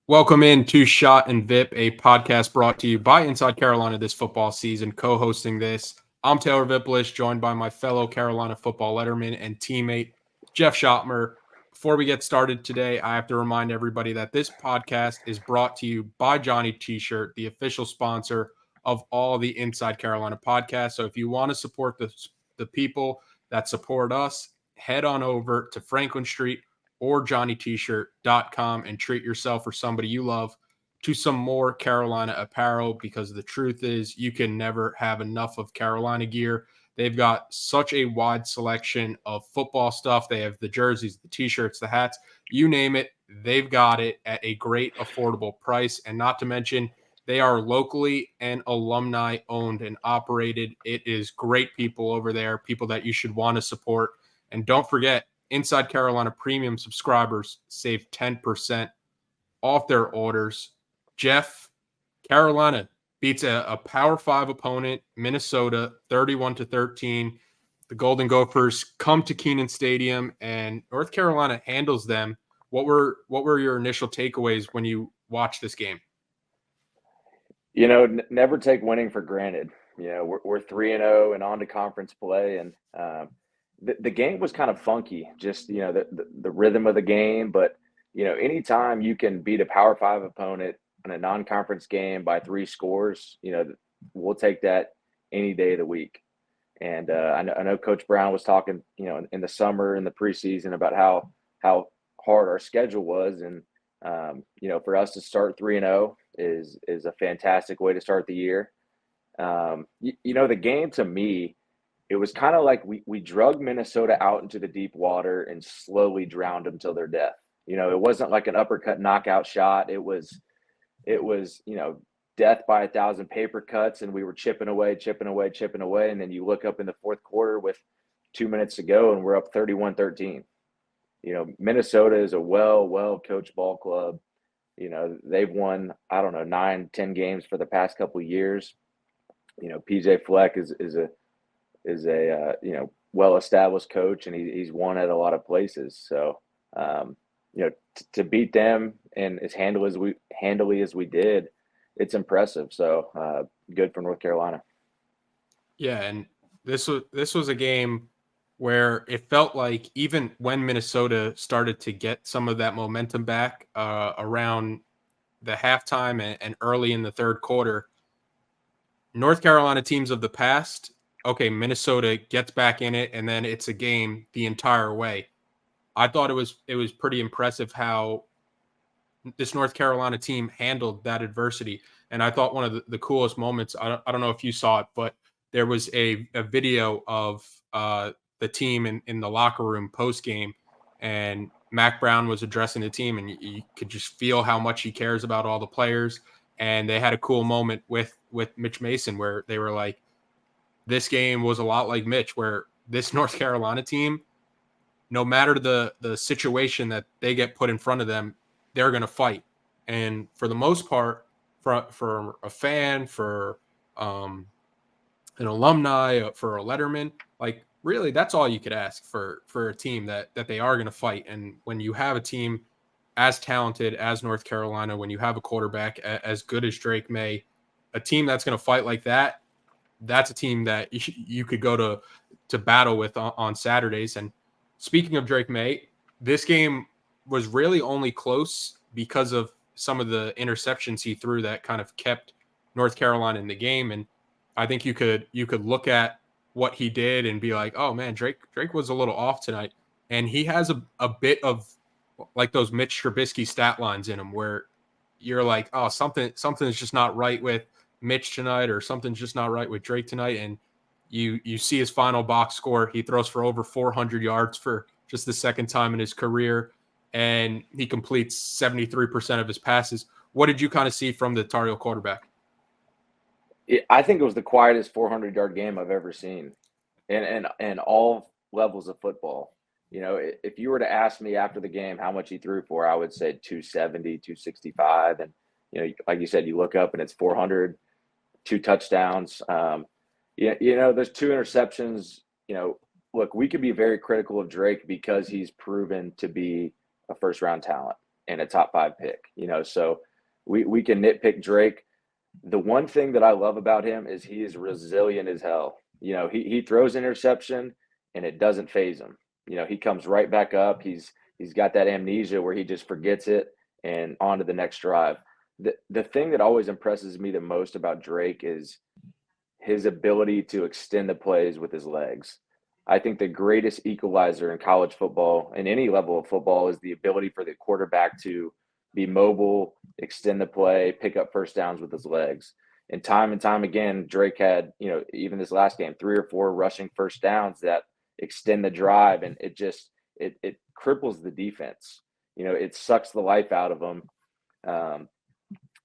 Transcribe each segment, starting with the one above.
Welcome in to Shot and Vip, a podcast brought to you by Inside Carolina this football season. Co-hosting this, I'm Taylor Vippolis, joined by my fellow Carolina football letterman and teammate, Jeff Schoettmer. Before we get started today, I have to remind everybody that this podcast is brought to you by Johnny T-Shirt, the official sponsor of all the Inside Carolina podcasts. So if you want to support the people that support us, head on over to Franklin Street or johnnytshirt.com and treat yourself or somebody you love to some more Carolina apparel, because the truth is you can never have enough of Carolina gear. They've got such a wide selection of football stuff. They have the jerseys, the t-shirts, the hats, you name it. They've got it at a great affordable price. And not to mention, they are locally and alumni owned and operated. It is great people over there, people that you should want to support. And don't forget, Inside Carolina premium subscribers save 10% off their orders. Jeff, Carolina beats a Power 5 opponent, Minnesota, 31-13. The Golden Gophers come to Kenan Stadium, and North Carolina handles them. What were your initial takeaways when you watched this game? Never take winning for granted. We're 3-0 and on to conference play, and the game was kind of funky, just, the rhythm of the game. But, anytime you can beat a Power 5 opponent in a non-conference game by 3 scores, we'll take that any day of the week. And I know Coach Brown was talking, in the summer, in the preseason, about how hard our schedule was. And, for us to start 3-0 is a fantastic way to start the year. The game, to me, it was kind of like we drug Minnesota out into the deep water and slowly drowned them till their death. It wasn't like an uppercut knockout shot. It was, death by 1,000 paper cuts, and we were chipping away. And then you look up in the fourth quarter with 2 minutes to go, and we're up 31-13. Minnesota is a well coached ball club. They've won, 9-10 games for the past couple of years. PJ Fleck is a well-established coach, and he's won at a lot of places. So, to beat them and as handily as we did, it's impressive. So, good for North Carolina. Yeah, and this was a game where it felt like even when Minnesota started to get some of that momentum back around the halftime and early in the third quarter, North Carolina teams of the past, okay, Minnesota gets back in it, and then it's a game the entire way. I thought it was pretty impressive how this North Carolina team handled that adversity. And I thought one of the coolest moments, I don't know if you saw it, but there was a video of the team in the locker room post game, and Mac Brown was addressing the team, and you could just feel how much he cares about all the players. And they had a cool moment with Mitch Mason where they were like, this game was a lot like Mitch, where this North Carolina team, no matter the situation that they get put in front of them, they're going to fight. And for the most part, for a fan, for an alumni, for a letterman, like really that's all you could ask for a team that they are going to fight. And when you have a team as talented as North Carolina, when you have a quarterback as good as Drake Maye, a team that's going to fight like that, that's a team that you could go to battle with on Saturdays. And speaking of Drake Maye, this game was really only close because of some of the interceptions he threw that kind of kept North Carolina in the game. And I think you could look at what he did and be like, oh man, Drake was a little off tonight. And he has a bit of like those Mitch Trubisky stat lines in him where you're like, oh, something's just not right with Mitch tonight, or something's just not right with Drake tonight. And you see his final box score. He throws for over 400 yards for just the second time in his career, and he completes 73% of his passes. What did you kind of see from the Tar Heel quarterback? I think it was the quietest 400-yard game I've ever seen, and all levels of football. If you were to ask me after the game how much he threw for, I would say 270, 265. And, like you said, you look up and it's 400, 2 touchdowns. There's 2 interceptions. Look, we could be very critical of Drake because he's proven to be a first-round talent. and a top 5 pick, so we can nitpick Drake. The one thing that I love about him is he is resilient as hell. He throws interception and it doesn't phase him. He comes right back up. He's got that amnesia where he just forgets it and on to the next drive. The thing that always impresses me the most about Drake is his ability to extend the plays with his legs. I think the greatest equalizer in college football and any level of football is the ability for the quarterback to be mobile, extend the play, pick up first downs with his legs. And time again, Drake had, even this last game, 3 or 4 rushing first downs that extend the drive, and it cripples the defense. It sucks the life out of them.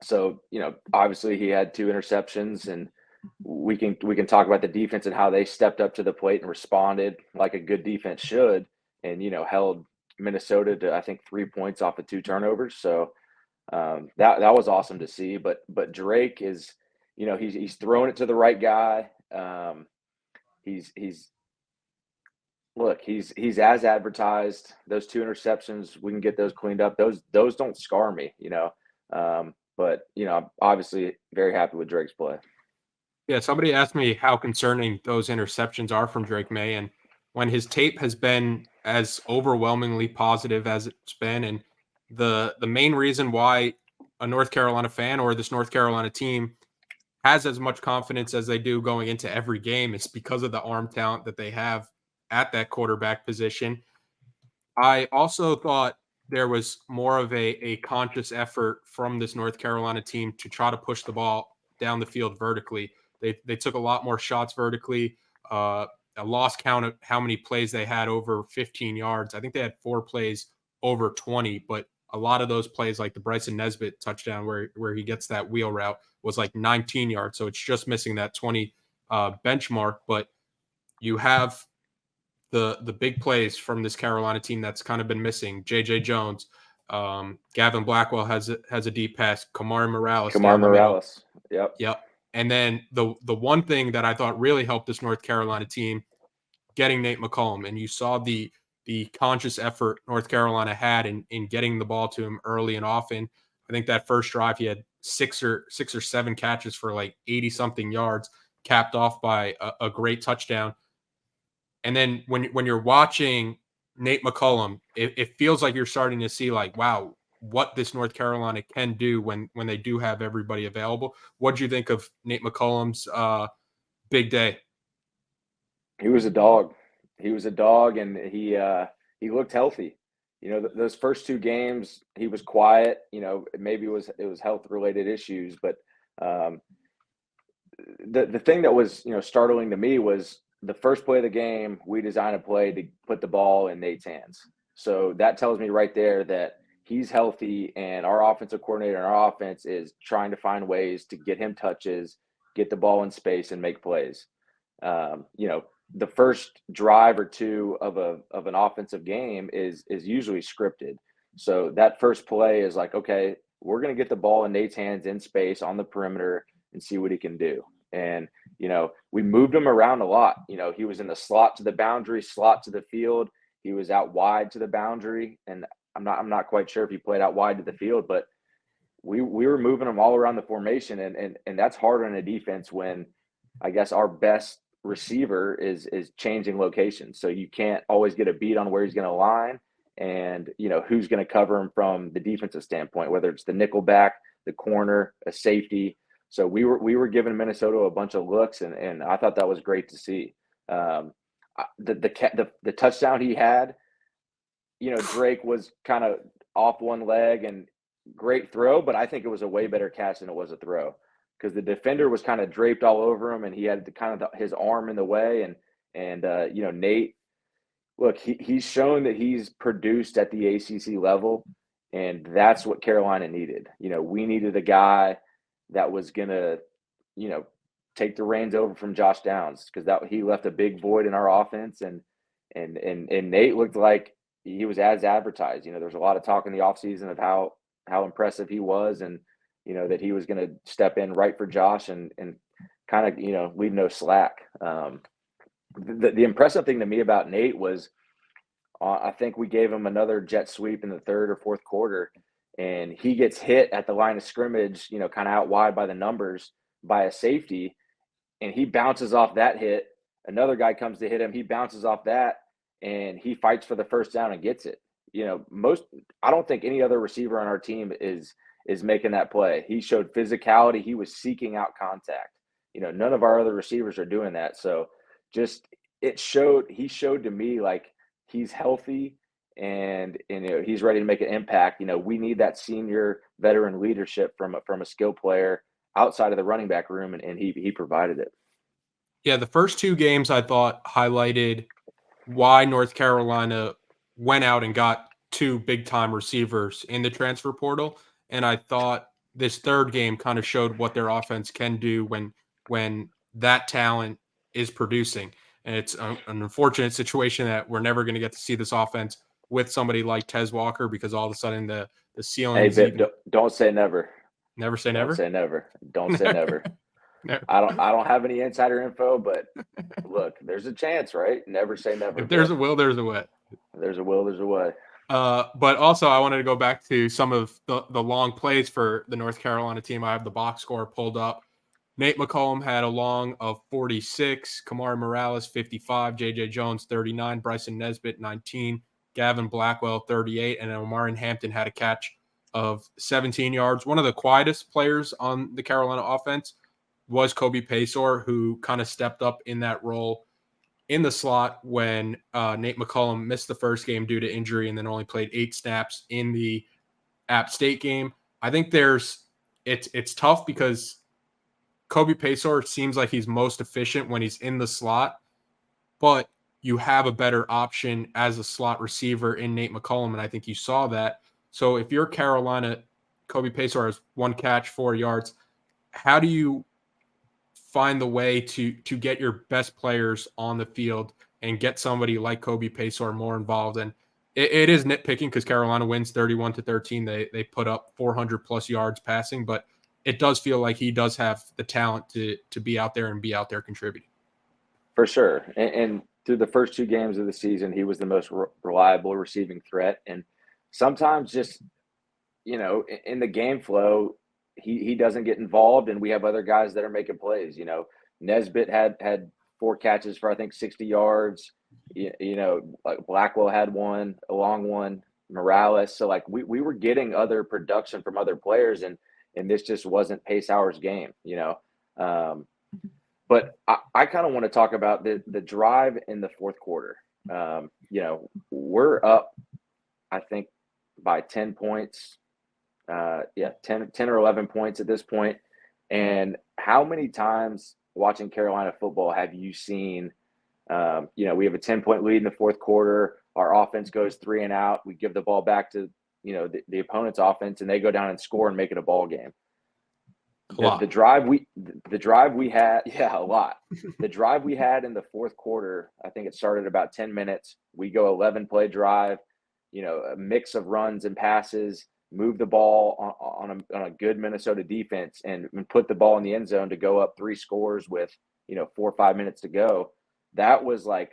So, obviously he had 2 interceptions, and we can talk about the defense and how they stepped up to the plate and responded like a good defense should, and held Minnesota to, I think, 3 points off of 2 turnovers. So that was awesome to see. But Drake is, he's throwing it to the right guy. He's as advertised. Those 2 interceptions, we can get those cleaned up. Those don't scar me, but I'm obviously very happy with Drake's play. Yeah, somebody asked me how concerning those interceptions are from Drake Maye, and when his tape has been as overwhelmingly positive as it's been, and the main reason why a North Carolina fan or this North Carolina team has as much confidence as they do going into every game is because of the arm talent that they have at that quarterback position. I also thought there was more of a conscious effort from this North Carolina team to try to push the ball down the field vertically. They took a lot more shots vertically. I lost count of how many plays they had over 15 yards. I think they had 4 plays over 20, but a lot of those plays, like the Bryson Nesbitt touchdown where he gets that wheel route, was like 19 yards. So it's just missing that 20 benchmark. But you have the big plays from this Carolina team that's kind of been missing. JJ Jones, Gavin Blackwell has a deep pass. Kamari Morales down the middle. Yep. And then the one thing that I thought really helped this North Carolina team, getting Nate McCollum, and you saw the conscious effort North Carolina had in getting the ball to him early and often. I think that first drive he had 6 or 7 catches for like 80 something yards, capped off by a great touchdown. And then when you're watching Nate McCollum, it feels like you're starting to see like, wow, what this North Carolina can do when they do have everybody available. What do you think of Nate McCollum's big day? He was a dog. He was a dog, and he looked healthy. Those first 2 games he was quiet. Maybe it was health related issues, but the thing that was startling to me was the first play of the game. We designed a play to put the ball in Nate's hands. So that tells me right there that he's healthy, and our offensive coordinator and our offense is trying to find ways to get him touches, get the ball in space, and make plays. The first drive or 2 of an offensive game is usually scripted. So that first play is like, okay, we're going to get the ball in Nate's hands in space on the perimeter and see what he can do. And, we moved him around a lot. He was in the slot to the boundary, slot to the field. He was out wide to the boundary. And I'm not quite sure if he played out wide to the field, but we were moving him all around the formation. And that's hard on a defense when I guess our best receiver is changing locations. So you can't always get a beat on where he's going to line and, who's going to cover him from the defensive standpoint, whether it's the nickel back, the corner, a safety. So we were giving Minnesota a bunch of looks, and I thought that was great to see. The touchdown he had, Drake was kind of off one leg and great throw, but I think it was a way better catch than it was a throw because the defender was kind of draped all over him, and he had his arm in the way. And Nate, look, he's shown that he's produced at the ACC level, and that's what Carolina needed. We needed a guy that was going to, take the reins over from Josh Downs because he left a big void in our offense. And Nate looked like he was as advertised. There's a lot of talk in the offseason of how impressive he was and, that he was going to step in right for Josh and kind of, leave no slack. The impressive thing to me about Nate was I think we gave him another jet sweep in the 3rd or 4th quarter. and he gets hit at the line of scrimmage, kind of out wide by the numbers by a safety, and he bounces off that hit. Another guy comes to hit him. He bounces off that, and he fights for the first down and gets it. I don't think any other receiver on our team is making that play. He showed physicality. He was seeking out contact. None of our other receivers are doing that. So just he showed to me like he's healthy and he's ready to make an impact. We need that senior veteran leadership from a skill player outside of the running back room, and he provided it. Yeah, the first two games I thought highlighted why North Carolina went out and got two big-time receivers in the transfer portal, and I thought this third game kind of showed what their offense can do when that talent is producing. And it's an unfortunate situation that we're never going to get to see this offense with somebody like Tez Walker, because all of a sudden the ceiling Hey, is Vipp, even. don't say never. Never say never. Don't say never. Don't say never. Never. I don't have any insider info, but look, there's a chance, right? Never say never. If there's a will, there's a way. There's a will, there's a way. But also, I wanted to go back to some of the long plays for the North Carolina team. I have the box score pulled up. Nate McCollum had a long of 46, Kamari Morales 55, J.J. Jones 39, Bryson Nesbitt 19, Gavin Blackwell 38, and Omarion Hampton had a catch of 17 yards. One of the quietest players on the Carolina offense was Kobe Paysor, who kind of stepped up in that role in the slot when Nate McCollum missed the first game due to injury and then only played 8 snaps in the App State game. I think it's tough because Kobe Paysor seems like he's most efficient when he's in the slot, but you have a better option as a slot receiver in Nate McCollum, and I think you saw that. So if you're Carolina, Kobe Paysor has 1 catch, 4 yards. How do you find the way to get your best players on the field and get somebody like Kobe Paysor more involved? And it is nitpicking because Carolina wins 31-13. They put up 400 plus yards passing, but it does feel like he does have the talent to be out there and be out there contributing. For sure. And through the first 2 games of the season, he was the most reliable receiving threat. And sometimes just, in the game flow, he doesn't get involved, and we have other guys that are making plays. Nesbitt had 4 catches for, I think, 60 yards. Like Blackwell had one, a long one, Morales. So, like, we were getting other production from other players, and this just wasn't Paysauer's game, But I kind of want to talk about the drive in the fourth quarter. We're up, I think, by 10 points. 10 or 11 points at this point. And how many times watching Carolina football have you seen, we have a 10-point lead in the fourth quarter. Our offense goes 3 and out. We give the ball back to, the opponent's offense, and they go down and score and make it a ball game. The drive we had, a lot. The drive we had in the fourth quarter, I think it started about 10 minutes. We go 11-play drive, a mix of runs and passes, move the ball on a good Minnesota defense and put the ball in the end zone to go up 3 scores with, 4 or 5 minutes to go. That was like,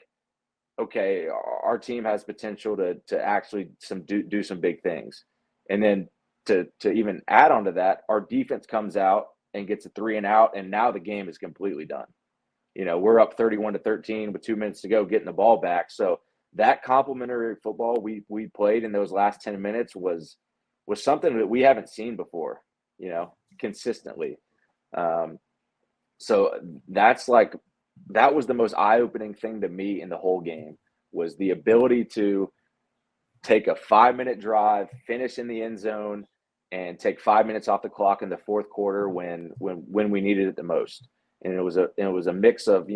okay, our team has potential to actually do some big things. And then to even add on to that, our defense comes out and gets a 3 and out, and now the game is completely done. We're up 31-13 with 2 minutes to go, getting the ball back. So that complimentary football we played in those last 10 minutes was something that we haven't seen before, consistently. So that was the most eye-opening thing to me in the whole game, was the ability to take a 5-minute drive, finish in the end zone, and take 5 minutes off the clock in the fourth quarter when we needed it the most. And it was a mix of,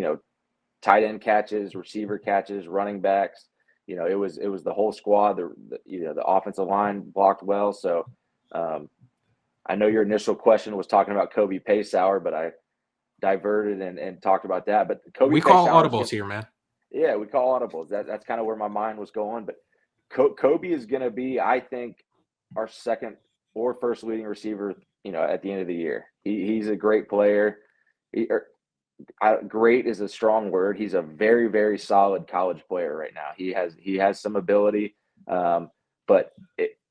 tight end catches, receiver catches, running backs. It was the whole squad. The offensive line blocked well. So I know your initial question was talking about Kobe Paysauer, but I diverted and talked about that. But Kobe, we call audibles here, man. Yeah, we call audibles. That's kind of where my mind was going. But Kobe is going to be, I think, our second or first leading receiver, at the end of the year. He's a great player. Great is a strong word. He's a very, very solid college player right now. He has some ability, but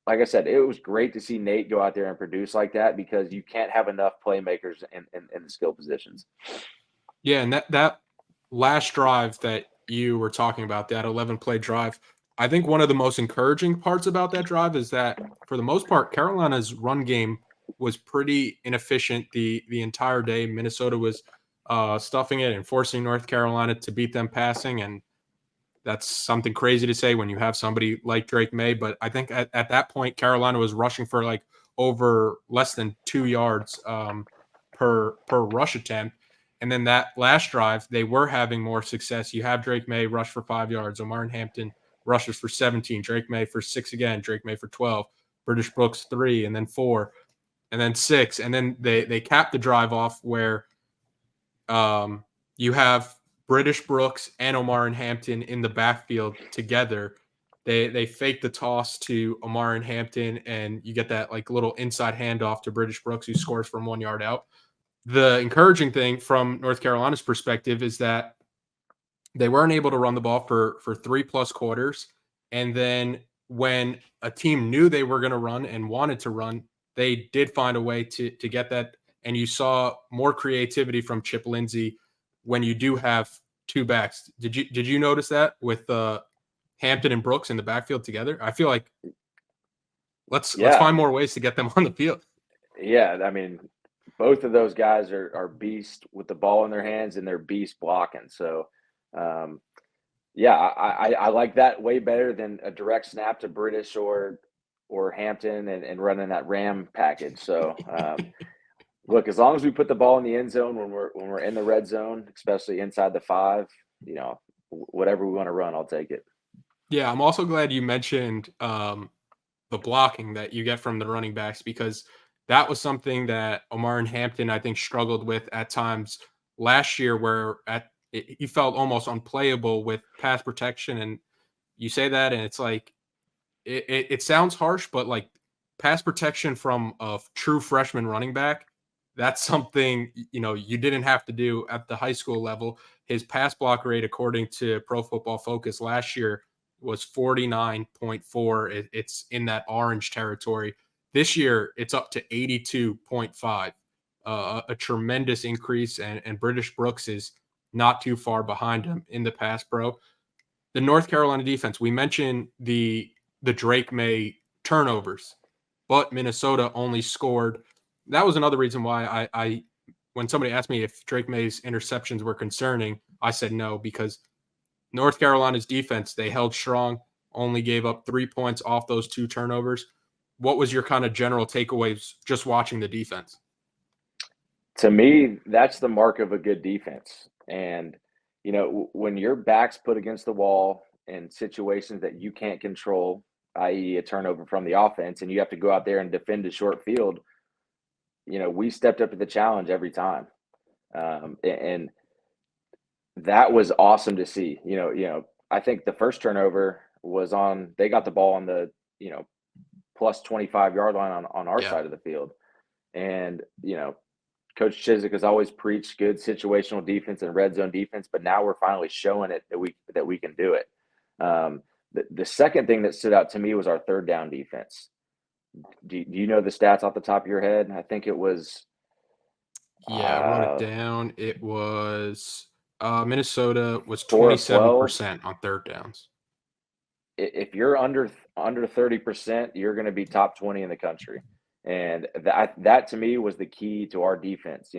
like I said, it was great to see Nate go out there and produce like that because you can't have enough playmakers in the skill positions. Yeah, and that last drive that you were talking about, that 11-play drive, I think one of the most encouraging parts about that drive is that for the most part, Carolina's run game was pretty inefficient the entire day. Minnesota was stuffing it and forcing North Carolina to beat them passing, and that's something crazy to say when you have somebody like Drake Maye. But I think at that point, Carolina was rushing for like over less than 2 yards per rush attempt. And then that last drive, they were having more success. You have Drake Maye rush for 5 yards. Omar Hampton rushes for 17. Drake Maye for 6 again. Drake Maye for 12. British Brooks 3, and then 4, and then 6. And then they cap the drive off where you have British Brooks and Omar and Hampton in the backfield together. They fake the toss to Omar and Hampton, and you get that like little inside handoff to British Brooks, who scores from 1 yard out. The encouraging thing from North Carolina's perspective is that they weren't able to run the ball for 3+ quarters, and then when a team knew they were going to run and wanted to run, they did find a way to get that. And you saw more creativity from Chip Lindsey when you do have two backs. Did you notice that with Hampton and Brooks in the backfield together? I feel like let's Yeah, find more ways to get them on the field. yeah. I mean, both of those guys are beast with the ball in their hands, and they're beast blocking. So, um, yeah, I like that way better than a direct snap to British or Hampton and running that Ram package. So, look, as long as we put the ball in the end zone when we're in the red zone, especially inside the 5, whatever we want to run, I'll take it. Yeah, I'm also glad you mentioned the blocking that you get from the running backs, because that was something that Omar and Hampton, I think, struggled with at times last year, where he felt almost unplayable with pass protection. And you say that, and it's like it sounds harsh, but like pass protection from a true freshman running back, that's something you didn't have to do at the high school level. His pass block rate, according to Pro Football Focus last year, was 49.4. It's in that orange territory. This year, it's up to 82.5, a tremendous increase. And British Brooks is not too far behind him in the pass pro. The North Carolina defense, we mentioned the Drake Maye turnovers, but Minnesota only scored. That was another reason why I when somebody asked me if Drake Maye's interceptions were concerning, I said no, because North Carolina's defense, they held strong, only gave up 3 points off those 2 turnovers. What was your kind of general takeaways just watching the defense? To me, that's the mark of a good defense. And, when your back's put against the wall in situations that you can't control, i.e., a turnover from the offense, and you have to go out there and defend a short field, we stepped up to the challenge every time. And that was awesome to see. I think the first turnover was they got the ball on the, plus 25-yard line on our Yeah. side of the field. And, Coach Chiswick has always preached good situational defense and red zone defense, but now we're finally showing it that we can do it. The second thing that stood out to me was our third down defense. Do you know the stats off the top of your head? I think it was. Yeah, I wrote it down. It was Minnesota was 4 of 12. 27% on third downs. If you're under 30%, you're going to be top 20 in the country. And that to me was the key to our defense.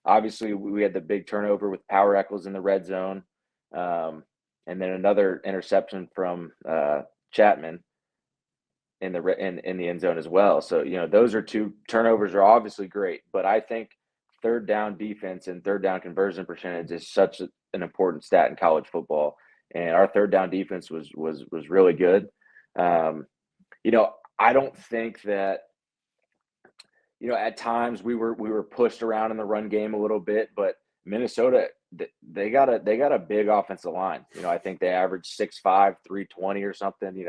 Obviously we had the big turnover with Power Eccles in the red zone, and then another interception from Chatman in the end zone as well. So those are 2 turnovers are obviously great, but I think third down defense and third down conversion percentage is such an important stat in college football. And our third down defense was really good. I don't think that. At times we were pushed around in the run game a little bit, but Minnesota, they got a big offensive line. I think they averaged 6'5", 320 or something.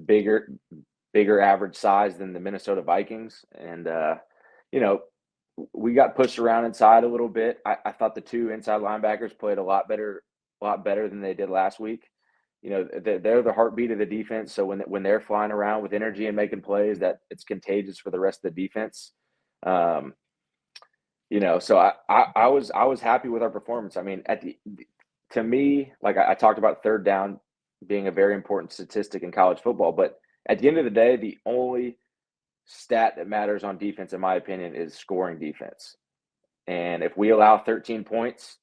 Bigger average size than the Minnesota Vikings, and we got pushed around inside a little bit. I thought the 2 inside linebackers played a lot better than they did last week. they're the heartbeat of the defense. So when they're flying around with energy and making plays, that it's contagious for the rest of the defense. So I was happy with our performance. I mean, to me, like I talked about third down being a very important statistic in college football, but at the end of the day, the only stat that matters on defense, in my opinion, is scoring defense. And if we allow 13 points,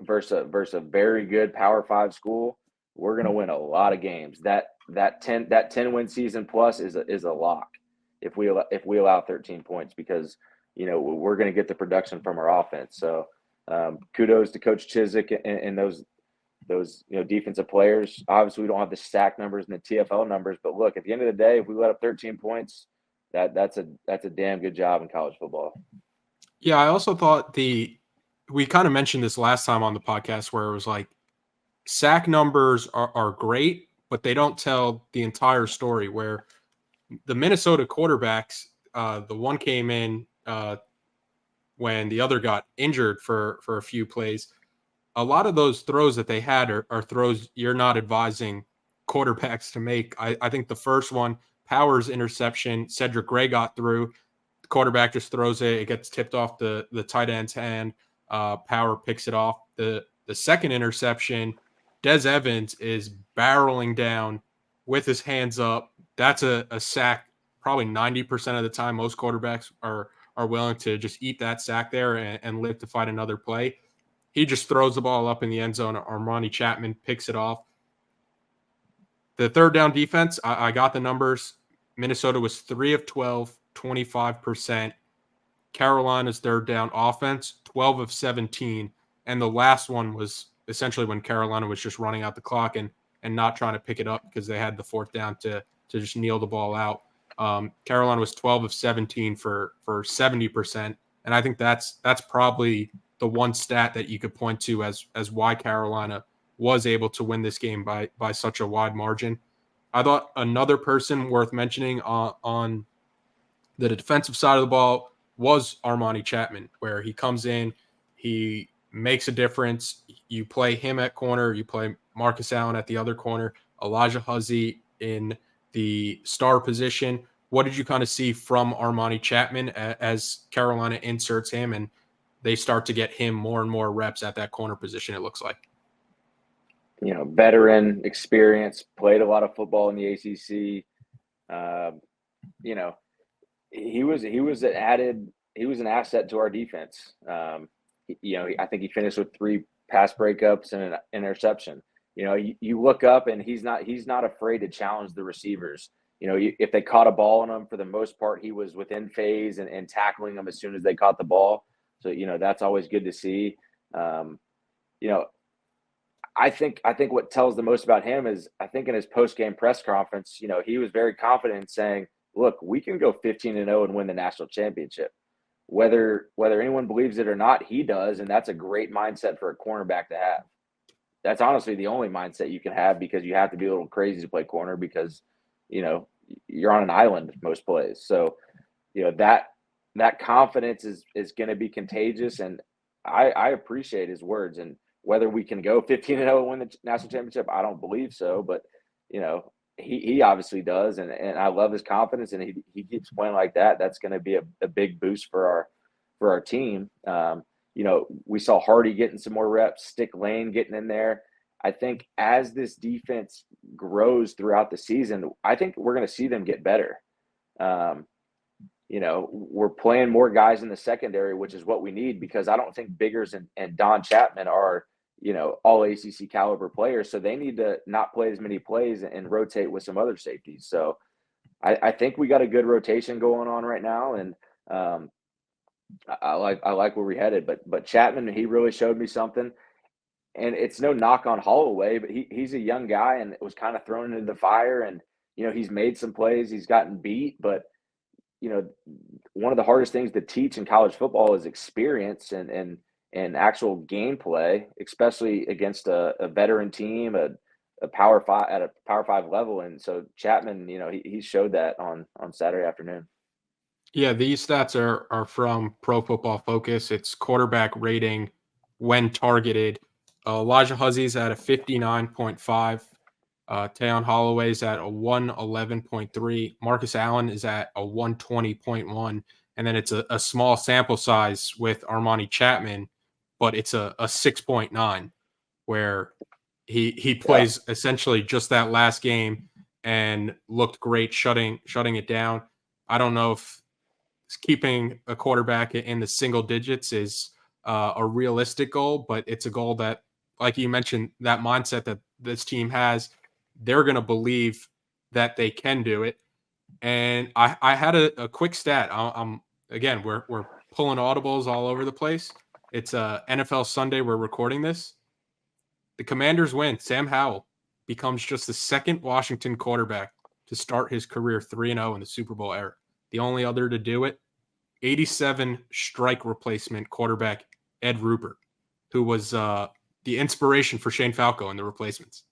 versus a very good Power 5 school, we're going to win a lot of games. That 10 win season plus is a lock if we allow 13 points, because we're going to get the production from our offense. So kudos to Coach Chiswick and those defensive players. Obviously, we don't have the sack numbers and the TFL numbers, but look, at the end of the day, if we let up 13 points, that's a damn good job in college football. Yeah, I also thought we kind of mentioned this last time on the podcast, where it was like sack numbers are great, but they don't tell the entire story. Where the Minnesota quarterbacks, the one came in when the other got injured for a few plays. A lot of those throws that they had are throws you're not advising quarterbacks to make. I think the first one, Powers interception, Cedric Gray got through. The quarterback just throws it. It gets tipped off the tight end's hand. Power picks it off. The second interception, Des Evans is barreling down with his hands up. That's a sack probably 90% of the time. Most quarterbacks are willing to just eat that sack there and live to fight another play. He just throws the ball up in the end zone. Armani Chatman picks it off. The third down defense, I got the numbers. Minnesota was 3 of 12, 25%. Carolina's third down offense, 12 of 17. And the last one was essentially when Carolina was just running out the clock and not trying to pick it up because they had the fourth down to just kneel the ball out. Carolina was 12 of 17 for 70%. And I think that's probably the one stat that you could point to as why Carolina was able to win this game by such a wide margin. I thought another person worth mentioning on the defensive side of the ball was Armani Chatman, where he comes in, he makes a difference. You play him at corner, you play Marcus Allen at the other corner, Elijah Huzzie in the star position. What did you kind of see from Armani Chatman as Carolina inserts him and they start to get him more and more reps at that corner position, it looks like? Veteran experience, played a lot of football in the ACC. He was an asset to our defense. I think he finished with 3 pass breakups and an interception. You look up and he's not afraid to challenge the receivers. If they caught a ball on him, for the most part, he was within phase and tackling them as soon as they caught the ball. So, that's always good to see. I think what tells the most about him is, I think in his post-game press conference, he was very confident in saying, look, we can go 15-0 and win the national championship. Whether anyone believes it or not, he does, and that's a great mindset for a cornerback to have. That's honestly the only mindset you can have, because you have to be a little crazy to play corner, because, you're on an island most plays. So, that confidence is going to be contagious, and I appreciate his words. And whether we can go 15-0 and win the national championship, I don't believe so, but he obviously does, and I love his confidence, and he keeps playing like that. That's going to be a big boost for our team. We saw Hardy getting some more reps, Stick Lane getting in there. I think as this defense grows throughout the season, I think we're going to see them get better. We're playing more guys in the secondary, which is what we need, because I don't think Biggers and Don Chapman are, all ACC caliber players. So they need to not play as many plays and rotate with some other safeties. So I think we got a good rotation going on right now. And I like where we headed, but Chapman, he really showed me something. And it's no knock on Holloway, but he's a young guy and was kind of thrown into the fire. And, he's made some plays, he's gotten beat, but one of the hardest things to teach in college football is experience and actual gameplay, especially against a veteran team, a Power 5 at a Power 5 level. And so Chapman, he showed that on Saturday afternoon. Yeah, these stats are from Pro Football Focus. It's quarterback rating when targeted. Elijah Huzzy's at a 59.5. Tayon Holloway's at a 111.3. Marcus Allen is at a 120.1. And then it's a small sample size with Armani Chatman, but it's a 6.9, where he Yeah. plays essentially just that last game and looked great shutting it down. I don't know if keeping a quarterback in the single digits is a realistic goal, but it's a goal that, like you mentioned, that mindset that this team has, they're going to believe that they can do it. And I had a quick stat. I'm again, we're pulling audibles all over the place. It's NFL Sunday. We're recording this. The Commanders win. Sam Howell becomes just the second Washington quarterback to start his career 3-0 in the Super Bowl era. The only other to do it, 87 strike replacement quarterback Ed Rupert, who was the inspiration for Shane Falco in the replacements.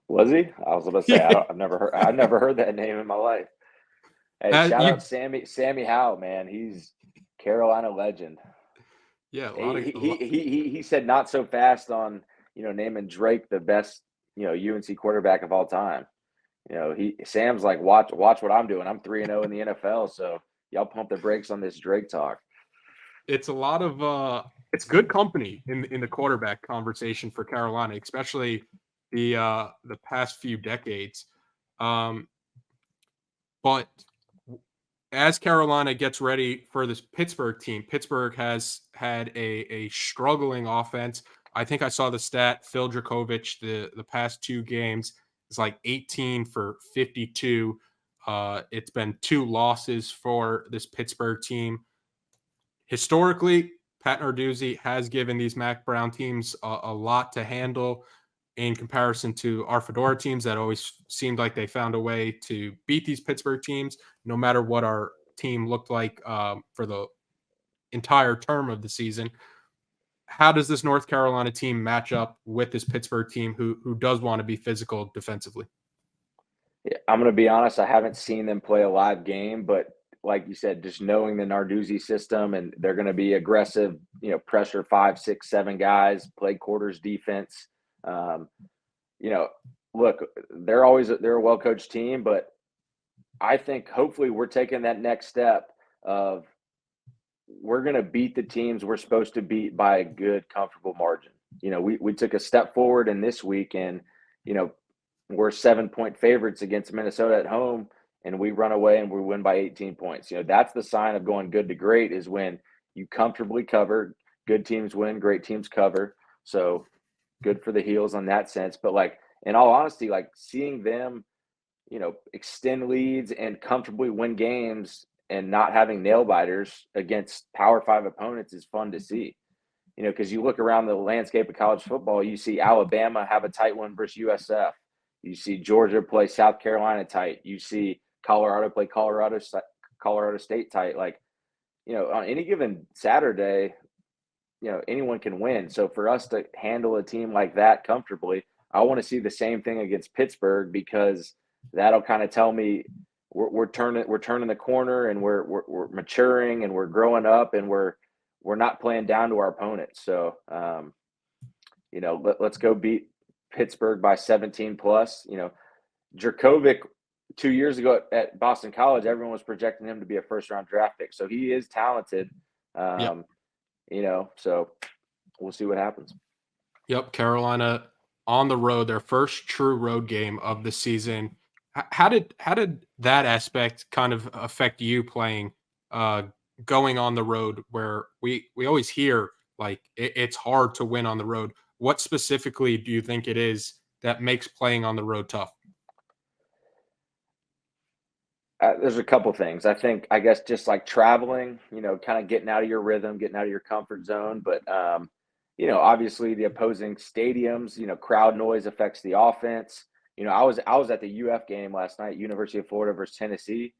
Was he? I was about to say I've never heard that name in my life. Hey, shout out Sammy Howell, man. He's Carolina legend. Yeah, He said not so fast on naming Drake the best UNC quarterback of all time. Sam's like, watch what I'm doing. I'm 3-0 in the NFL, so y'all pump the brakes on this Drake talk. It's a lot of it's good company in the quarterback conversation for Carolina, especially the past few decades. But as Carolina gets ready for this Pittsburgh team, Pittsburgh has had a struggling offense. I think I saw the stat, Phil Dracovic, the past two games is like 18 for 52. It's been 2 losses for this Pittsburgh team. Historically, Pat Narduzzi has given these Mac Brown teams a lot to handle in comparison to our Fedora teams that always seemed like they found a way to beat these Pittsburgh teams, no matter what our team looked like for the entire term of the season. How does this North Carolina team match up with this Pittsburgh team who does want to be physical defensively? Yeah, I'm going to be honest. I haven't seen them play a live game, but like you said, just knowing the Narduzzi system, and they're going to be aggressive, pressure 5, 6, 7 guys, play quarters defense. Um, look, they're a well-coached team, but I think hopefully we're taking that next step of we're going to beat the teams we're supposed to beat by a good, comfortable margin. We took a step forward in this week, and we're 7-point favorites against Minnesota at home, and we run away and we win by 18 points. That's the sign of going good to great, is when you comfortably cover. Good teams win, great teams cover. So good for the Heels on that sense. But in all honesty, seeing them, extend leads and comfortably win games and not having nail biters against Power 5 opponents is fun to see. Because you look around the landscape of college football, you see Alabama have a tight one versus USF. You see Georgia play South Carolina tight. You see Colorado play Colorado State tight. On any given Saturday, anyone can win. So for us to handle a team like that comfortably, I want to see the same thing against Pittsburgh, because that'll kind of tell me we're turning the corner, and we're maturing, and we're growing up, and we're not playing down to our opponents. So let's go beat Pittsburgh by 17 plus. Dracovic 2 years ago at Boston College, everyone was projecting him to be a first-round draft pick. So he is talented. Yep. So we'll see what happens. Yep, Carolina on the road, their first true road game of the season. How did that aspect kind of affect you playing, going on the road, where we always hear it's hard to win on the road? What specifically do you think it is that makes playing on the road tough? There's a couple things. I guess just like traveling, kind of getting out of your rhythm, getting out of your comfort zone. But, obviously the opposing stadiums, crowd noise affects the offense. I was at the UF game last night, University of Florida versus Tennessee,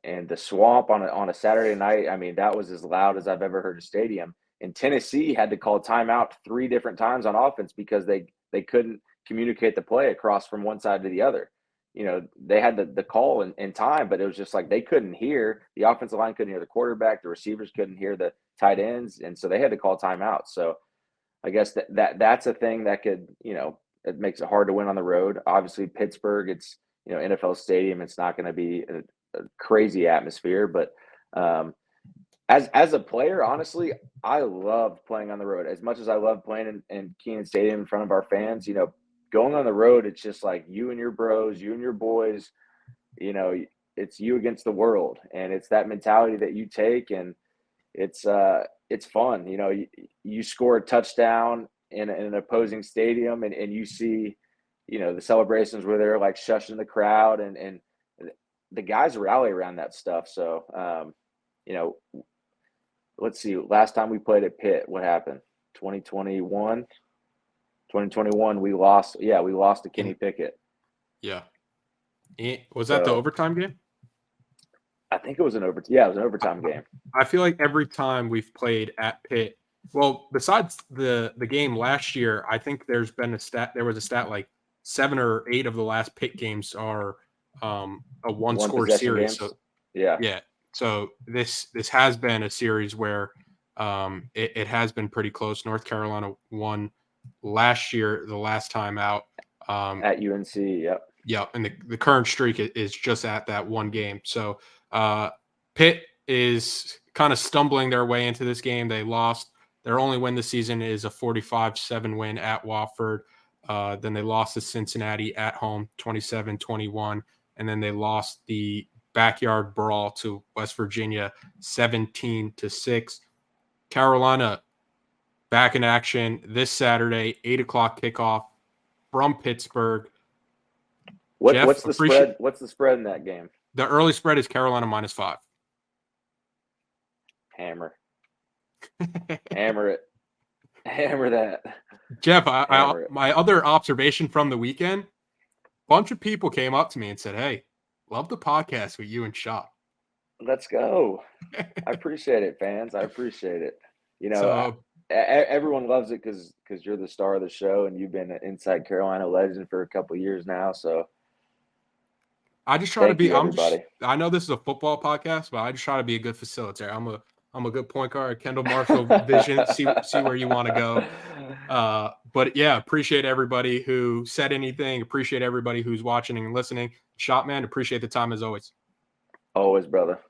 and the Swamp on a Saturday night. I mean, that was as loud as I've ever heard a stadium. And Tennessee had to call timeout 3 different times on offense because they couldn't communicate the play across from one side to the other. They had the call in time, but it was just they couldn't hear. The offensive line couldn't hear the quarterback. The receivers couldn't hear the tight ends. And so they had to call timeout. So I guess that's a thing that could, it makes it hard to win on the road. Obviously, Pittsburgh, it's, NFL stadium. It's not going to be a crazy atmosphere, but as a player, honestly, I love playing on the road as much as I love playing in Kenan Stadium in front of our fans. Going on the road, it's just like you and your bros, you and your boys. It's you against the world, and it's that mentality that you take, and it's fun. You score a touchdown in an opposing stadium, and you see, the celebrations where they're like shushing the crowd, and the guys rally around that stuff. So, let's see. Last time we played at Pitt, what happened? 2021. 2021, we lost. Yeah, we lost to Kenny Pickett. Yeah. Was that the overtime game? I think it was an overtime. Yeah, it was an overtime game. I feel like every time we've played at Pitt, well, besides the game last year, I think there was a stat like 7 or 8 of the last Pitt games are a one-score series. So yeah. So this has been a series where it has been pretty close. North Carolina won last year, the last time out. At UNC, yep. Yeah, and the current streak is just at that one game. So Pitt is kind of stumbling their way into this game. They lost. Their only win this season is a 45-7 win at Wofford. Then they lost to Cincinnati at home, 27-21. And then they lost the backyard brawl to West Virginia, 17-6. Carolina back in action this Saturday, 8 o'clock kickoff from Pittsburgh. What's the spread? What's the spread in that game? The early spread is Carolina -5. Hammer it. Hammer that. Jeff, my other observation from the weekend, a bunch of people came up to me and said, "Hey, love the podcast with you and Shop." Let's go. I appreciate it, fans. I appreciate it. Everyone loves it because you're the star of the show, and you've been an Inside Carolina legend for a couple of years now. So I just try to be. I know this is a football podcast, but I just try to be a good facilitator. I'm a good point guard, Kendall Marshall vision. See where you want to go. But yeah, appreciate everybody who said anything. Appreciate everybody who's watching and listening. Shopman, appreciate the time as always. Always, brother.